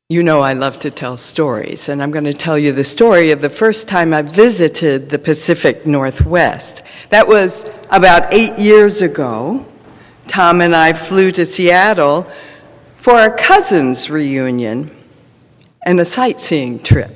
You know I love to tell stories, and I'm going to tell you the story of the first time I visited the Pacific Northwest. That was about 8 years ago. Tom and I flew to Seattle for our cousin's reunion and a sightseeing trip.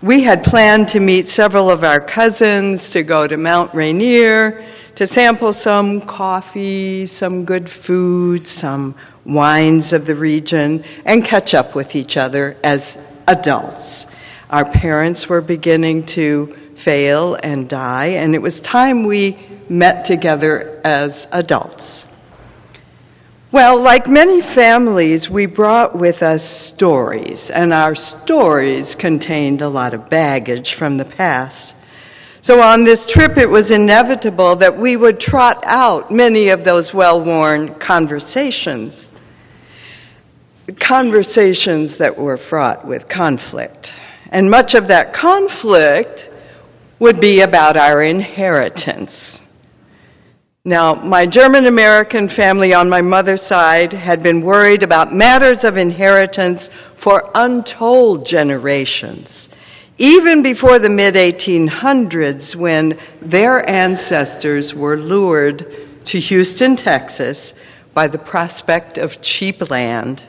We had planned to meet several of our cousins, to go to Mount Rainier, to sample some coffee, some good food, some wines of the region, and catch up with each other as adults. Our parents were beginning to fail and die, and it was time we met together as adults. Well, like many families, we brought with us stories, and our stories contained a lot of baggage from the past. So on this trip, it was inevitable that we would trot out many of those well-worn conversations that were fraught with conflict. And much of that conflict would be about our inheritance. Now, my German-American family on my mother's side had been worried about matters of inheritance for untold generations, even before the mid-1800s, when their ancestors were lured to Houston, Texas, by the prospect of cheap land.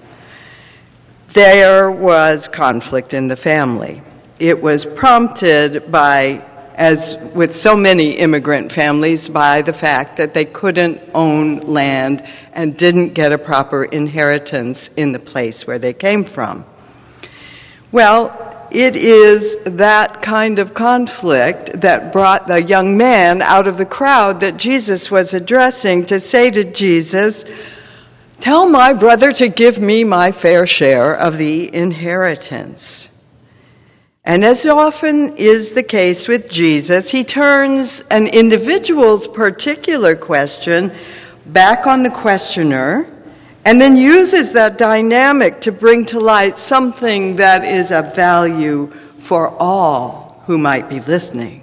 There was conflict in the family. It was prompted by, as with so many immigrant families, by the fact that they couldn't own land and didn't get a proper inheritance in the place where they came from. Well, it is that kind of conflict that brought the young man out of the crowd that Jesus was addressing to say to Jesus, "Tell my brother to give me my fair share of the inheritance." And as often is the case with Jesus, he turns an individual's particular question back on the questioner, and then uses that dynamic to bring to light something that is of value for all who might be listening.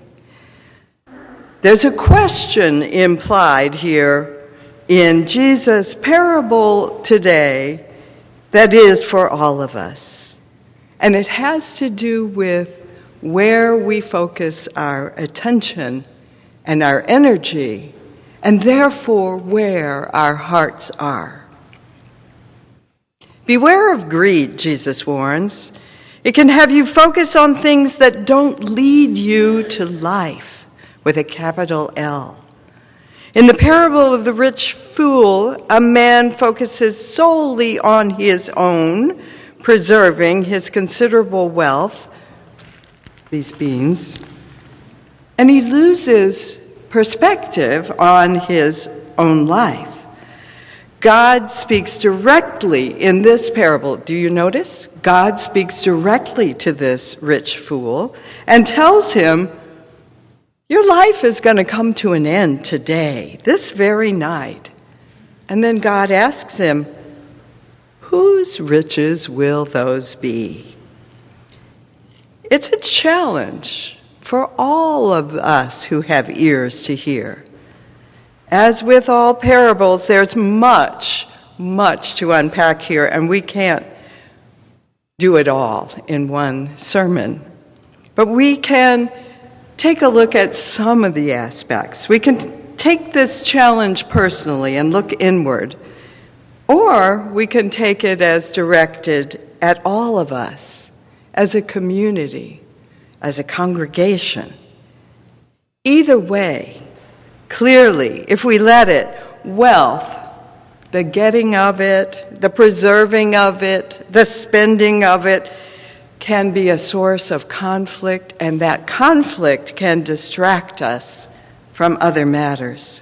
There's a question implied here in Jesus' parable today that is for all of us. And it has to do with where we focus our attention and our energy, and therefore where our hearts are. Beware of greed, Jesus warns. It can have you focus on things that don't lead you to life, with a capital L. In the parable of the rich fool, a man focuses solely on his own, preserving his considerable wealth, these beans, and he loses perspective on his own life. God speaks directly in this parable. Do you notice? God speaks directly to this rich fool and tells him, your life is going to come to an end today, this very night. And then God asks him, whose riches will those be? It's a challenge for all of us who have ears to hear. As with all parables, there's much to unpack here, and we can't do it all in one sermon. But we can take a look at some of the aspects. We can take this challenge personally and look inward, or we can take it as directed at all of us, as a community, as a congregation. Either way, clearly, if we let it, wealth, the getting of it, the preserving of it, the spending of it, can be a source of conflict, and that conflict can distract us from other matters.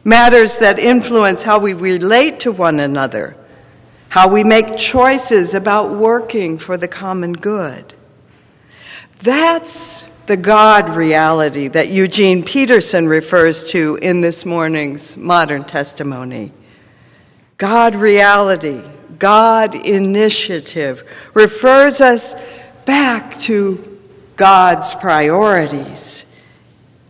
Matters that influence how we relate to one another, how we make choices about working for the common good. That's the God reality that Eugene Peterson refers to in this morning's modern testimony. God reality, God initiative, refers us back to God's priorities.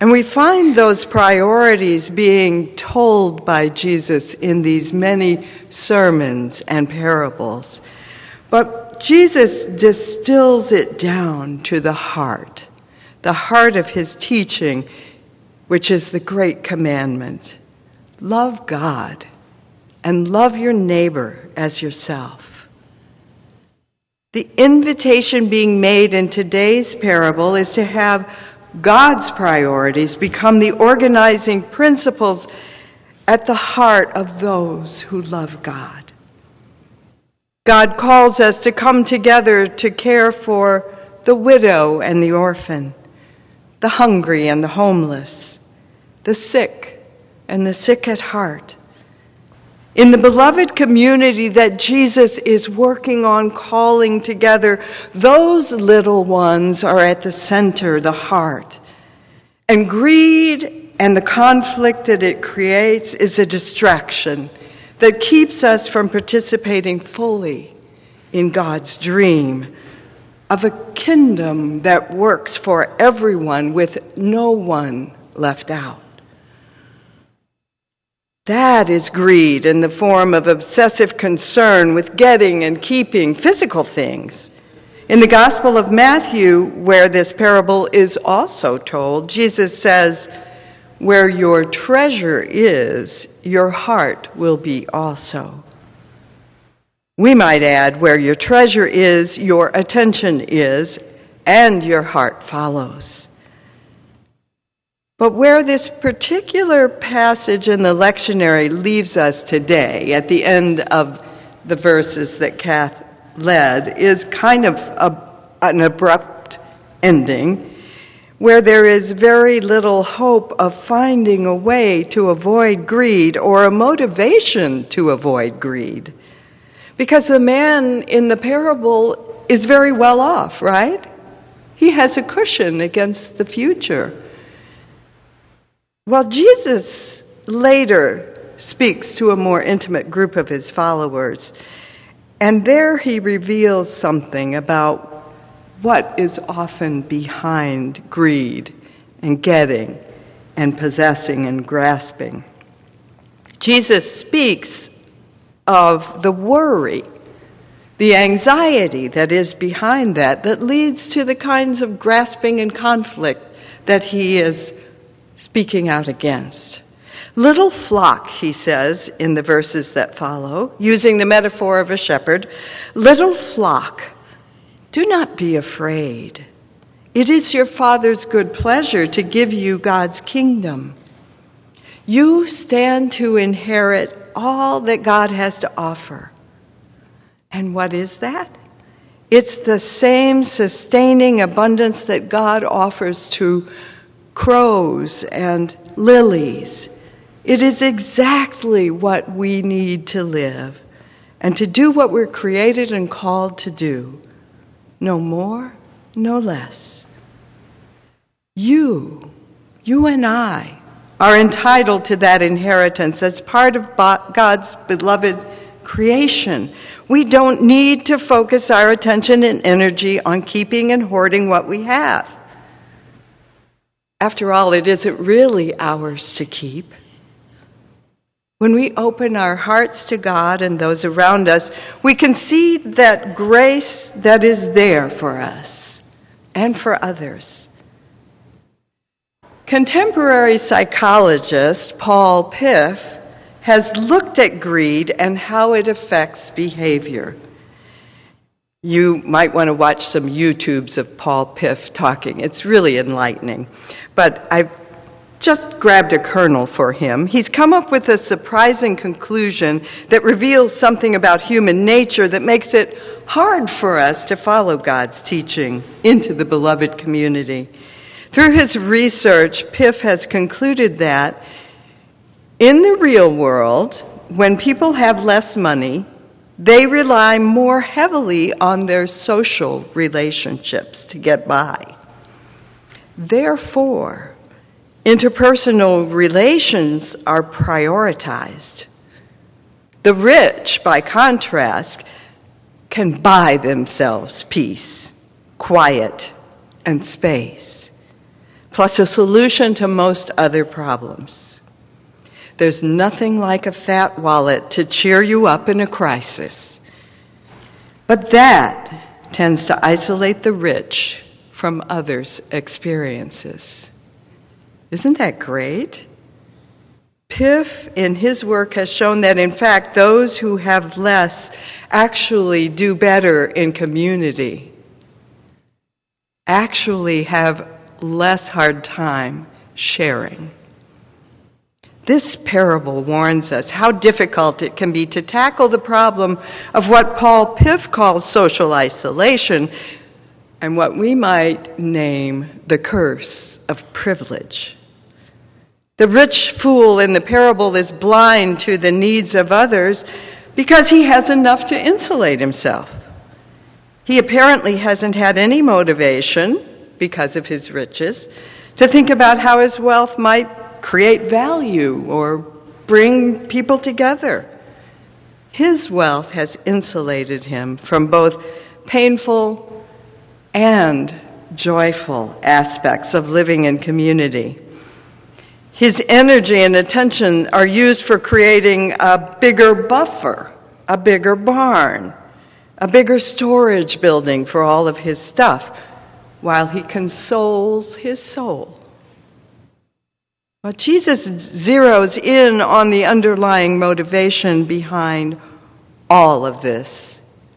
And we find those priorities being told by Jesus in these many sermons and parables. But Jesus distills it down to the heart of his teaching, which is the great commandment. Love God and love your neighbor as yourself. The invitation being made in today's parable is to have God's priorities become the organizing principles at the heart of those who love God. God calls us to come together to care for the widow and the orphan, the hungry and the homeless, the sick and the sick at heart. In the beloved community that Jesus is working on calling together, those little ones are at the center, the heart. And greed and the conflict that it creates is a distraction that keeps us from participating fully in God's dream of a kingdom that works for everyone with no one left out. That is greed in the form of obsessive concern with getting and keeping physical things. In the Gospel of Matthew, where this parable is also told, Jesus says, "Where your treasure is, your heart will be also." We might add, where your treasure is, your attention is, and your heart follows. But where this particular passage in the lectionary leaves us today, at the end of the verses that Kath led, is kind of an abrupt ending, where there is very little hope of finding a way to avoid greed or a motivation to avoid greed. Because the man in the parable is very well off, right? He has a cushion against the future. Well, Jesus later speaks to a more intimate group of his followers, and there he reveals something about what is often behind greed and getting and possessing and grasping. Jesus speaks of the worry, the anxiety that is behind that leads to the kinds of grasping and conflict that he is speaking out against. Little flock, he says in the verses that follow, using the metaphor of a shepherd, little flock, do not be afraid. It is your Father's good pleasure to give you God's kingdom. You stand to inherit all that God has to offer. And what is that? It's the same sustaining abundance that God offers to crows and lilies. It is exactly what we need to live and to do what we're created and called to do. No more, no less. You and I are entitled to that inheritance as part of God's beloved creation. We don't need to focus our attention and energy on keeping and hoarding what we have. After all, it isn't really ours to keep. When we open our hearts to God and those around us, we can see that grace that is there for us and for others. Contemporary psychologist Paul Piff has looked at greed and how it affects behavior. You might want to watch some YouTubes of Paul Piff talking. It's really enlightening. But I've just grabbed a kernel for him. He's come up with a surprising conclusion that reveals something about human nature that makes it hard for us to follow God's teaching into the beloved community. Through his research, Piff has concluded that in the real world, when people have less money, they rely more heavily on their social relationships to get by. Therefore, interpersonal relations are prioritized. The rich, by contrast, can buy themselves peace, quiet, and space, plus a solution to most other problems. There's nothing like a fat wallet to cheer you up in a crisis. But that tends to isolate the rich from others' experiences. Isn't that great? Piff, in his work, has shown that, in fact, those who have less actually do better in community, actually have less hard time sharing. This parable warns us how difficult it can be to tackle the problem of what Paul Piff calls social isolation and what we might name the curse of privilege. The rich fool in the parable is blind to the needs of others because he has enough to insulate himself. He apparently hasn't had any motivation, because of his riches, to think about how his wealth might create value or bring people together. His wealth has insulated him from both painful and joyful aspects of living in community. His energy and attention are used for creating a bigger buffer, a bigger barn, a bigger storage building for all of his stuff, while he consoles his soul. But Jesus zeroes in on the underlying motivation behind all of this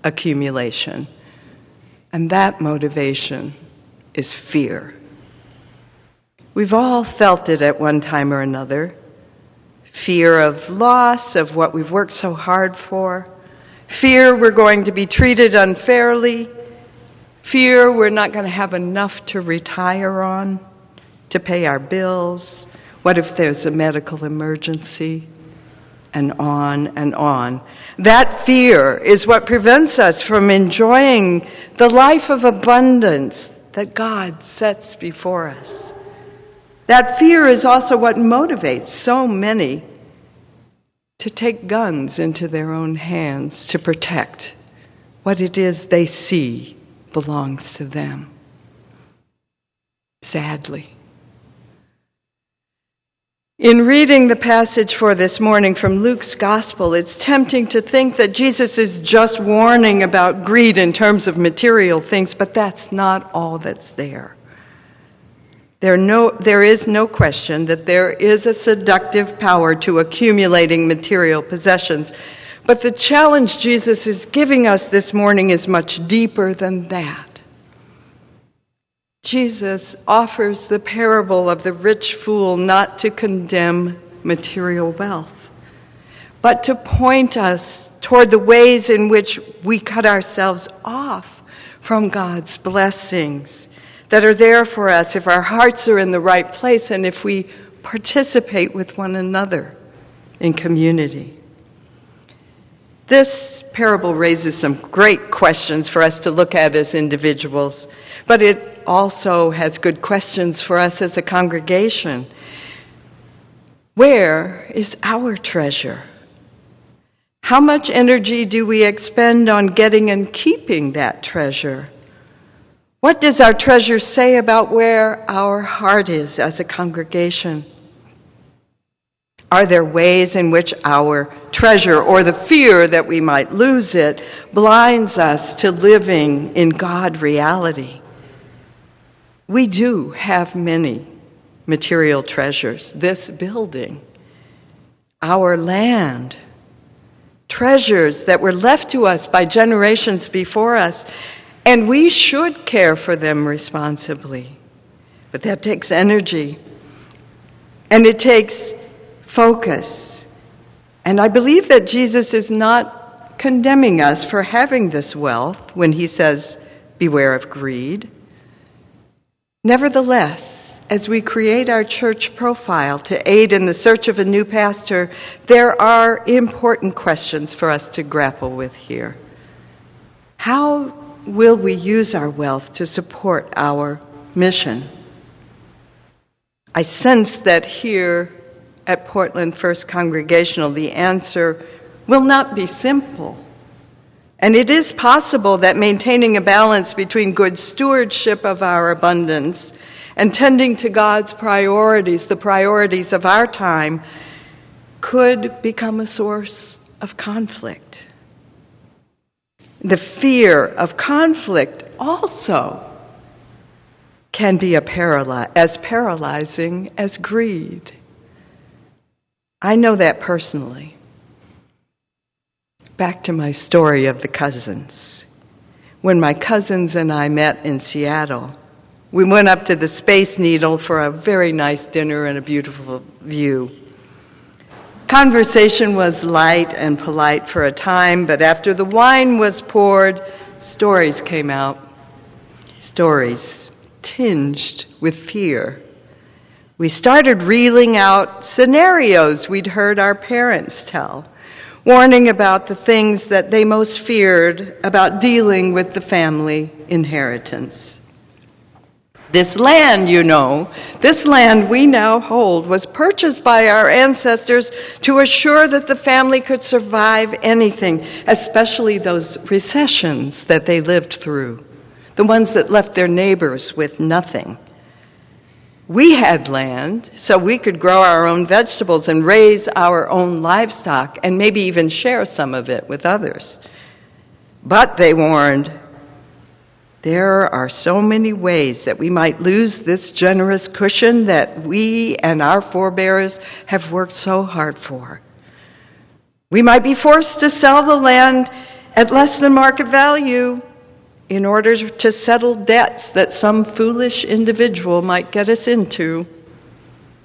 accumulation. And that motivation is fear. We've all felt it at one time or another. Fear of loss, of what we've worked so hard for. Fear we're going to be treated unfairly. Fear we're not going to have enough to retire on, to pay our bills. What if there's a medical emergency? And on and on. That fear is what prevents us from enjoying the life of abundance that God sets before us. That fear is also what motivates so many to take guns into their own hands to protect what it is they see belongs to them. Sadly. In reading the passage for this morning from Luke's Gospel, it's tempting to think that Jesus is just warning about greed in terms of material things, but that's not all that's there. There is no question that there is a seductive power to accumulating material possessions, but the challenge Jesus is giving us this morning is much deeper than that. Jesus offers the parable of the rich fool not to condemn material wealth, but to point us toward the ways in which we cut ourselves off from God's blessings that are there for us if our hearts are in the right place and if we participate with one another in community. This parable raises some great questions for us to look at as individuals, but it also has good questions for us as a congregation. Where is our treasure? How much energy do we expend on getting and keeping that treasure? What does our treasure say about where our heart is as a congregation? Are there ways in which our treasure, or the fear that we might lose it, blinds us to living in God reality? We do have many material treasures. This building, our land, treasures that were left to us by generations before us, and we should care for them responsibly. But that takes energy, and it takes focus. And I believe that Jesus is not condemning us for having this wealth when he says, beware of greed. Nevertheless, as we create our church profile to aid in the search of a new pastor, there are important questions for us to grapple with here. How will we use our wealth to support our mission? I sense that here at Portland First Congregational, the answer will not be simple. And it is possible that maintaining a balance between good stewardship of our abundance and tending to God's priorities, the priorities of our time, could become a source of conflict. The fear of conflict also can be as paralyzing as greed. I know that personally. Back to my story of the cousins. When my cousins and I met in Seattle, we went up to the Space Needle for a very nice dinner and a beautiful view. Conversation was light and polite for a time, but after the wine was poured, stories came out. Stories tinged with fear. We started reeling out scenarios we'd heard our parents tell, warning about the things that they most feared about dealing with the family inheritance. This land, this land we now hold was purchased by our ancestors to assure that the family could survive anything, especially those recessions that they lived through, the ones that left their neighbors with nothing. We had land so we could grow our own vegetables and raise our own livestock and maybe even share some of it with others. But they warned, there are so many ways that we might lose this generous cushion that we and our forebears have worked so hard for. We might be forced to sell the land at less than market value in order to settle debts that some foolish individual might get us into.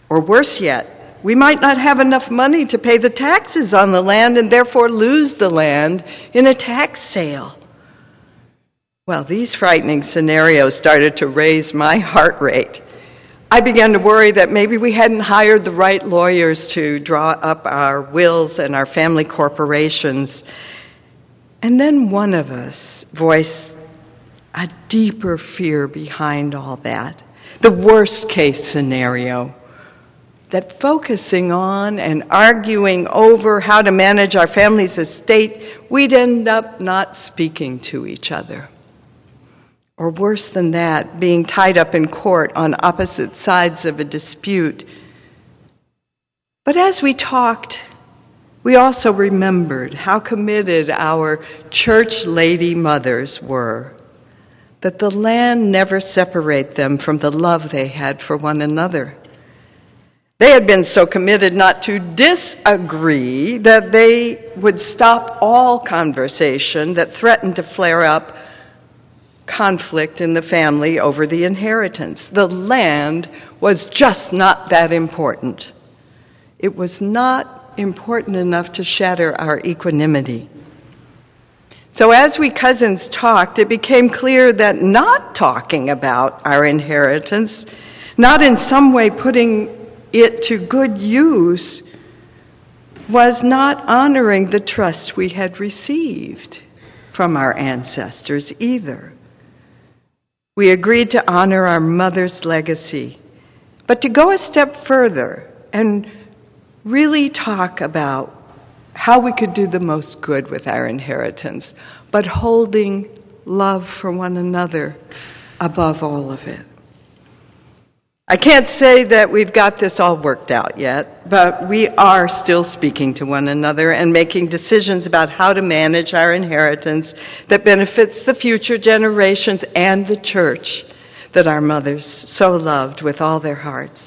Or worse yet, we might not have enough money to pay the taxes on the land and therefore lose the land in a tax sale. Well, these frightening scenarios started to raise my heart rate. I began to worry that maybe we hadn't hired the right lawyers to draw up our wills and our family corporations. And then one of us voiced a deeper fear behind all that, the worst case scenario, that focusing on and arguing over how to manage our family's estate, we'd end up not speaking to each other. Or worse than that, being tied up in court on opposite sides of a dispute. But as we talked, we also remembered how committed our church lady mothers were, that the land never separated them from the love they had for one another. They had been so committed not to disagree that they would stop all conversation that threatened to flare up conflict in the family over the inheritance. The land was just not that important. It was not important enough to shatter our equanimity. So as we cousins talked, it became clear that not talking about our inheritance, not in some way putting it to good use, was not honoring the trust we had received from our ancestors either. We agreed to honor our mother's legacy, but to go a step further and really talk about how we could do the most good with our inheritance, but holding love for one another above all of it. I can't say that we've got this all worked out yet, but we are still speaking to one another and making decisions about how to manage our inheritance that benefits the future generations and the church that our mothers so loved with all their hearts.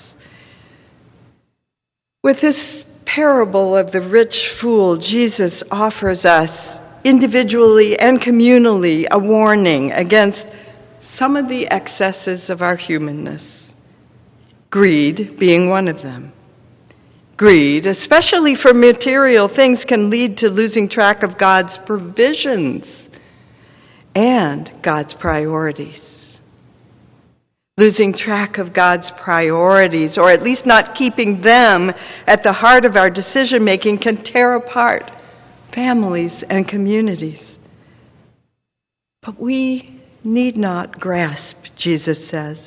With this parable of the rich fool, Jesus offers us individually and communally a warning against some of the excesses of our humanness. Greed being one of them. Greed, especially for material things, can lead to losing track of God's provisions and God's priorities. Losing track of God's priorities, or at least not keeping them at the heart of our decision-making, can tear apart families and communities. But we need not grasp, Jesus says.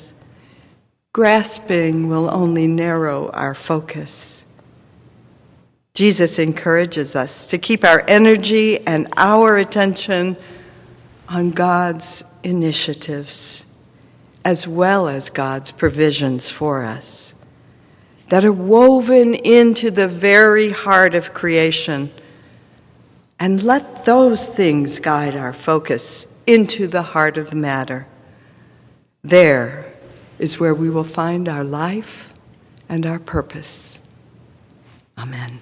Grasping will only narrow our focus. Jesus encourages us to keep our energy and our attention on God's initiatives, as well as God's provisions for us, that are woven into the very heart of creation And let those things guide our focus into the heart of the matter. There is where we will find our life and our purpose. Amen.